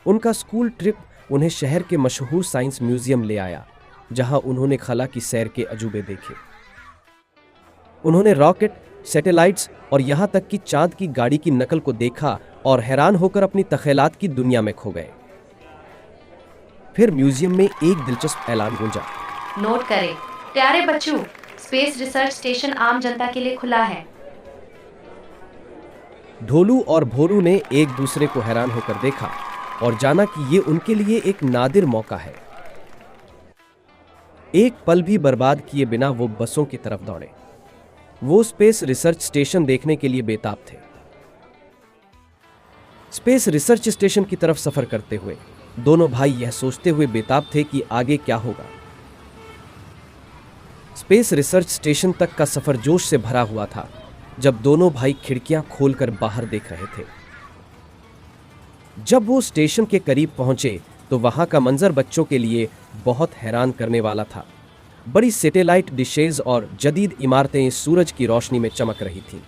उनका school trip उन्हें शहर के मशहूर साइंस म्यूजियम ले आया, जहां उन्होंने खला की सैर के अजूबे देखे। उन्होंने रॉकेट, सैटेलाइट्स और यहां तक कि चांद की गाड़ी की नकल को देखा और हैरान होकर अपनी तख़यलात की दुनिया में खो गए। फिर म्यूजियम में एक दिलचस्प ऐलान गूंजा। नोट करें, प्यारे बच्चों, स्पेस रिसर्च स्टेशन आम जनता के लिए खुला है। ढोलू और भोलू ने एक दूसरे को हैरान होकर देखा और जाना कि ये उनके लिए एक नादिर मौका है। एक पल भी बर्बाद किए बिना वो बसों की तरफ दौड़े। वो स्पेस रिसर्च स्टेशन देखने के लिए बेताब थे। स्पेस रिसर्च स्टेशन की तरफ सफर करते हुए दोनों भाई यह सोचते हुए बेताब थे कि आगे क्या होगा। स्पेस रिसर्च स्टेशन तक का सफर जोश से भरा हुआ था जब दोनों भाई खिड़कियां खोलकर बाहर देख रहे थे। जब वो स्टेशन के करीब पहुंचे तो वहां का मंजर बच्चों के लिए बहुत हैरान करने वाला था। बड़ी सैटेलाइट डिशेज और जदीद इमारतें सूरज की रोशनी में चमक रही थीं।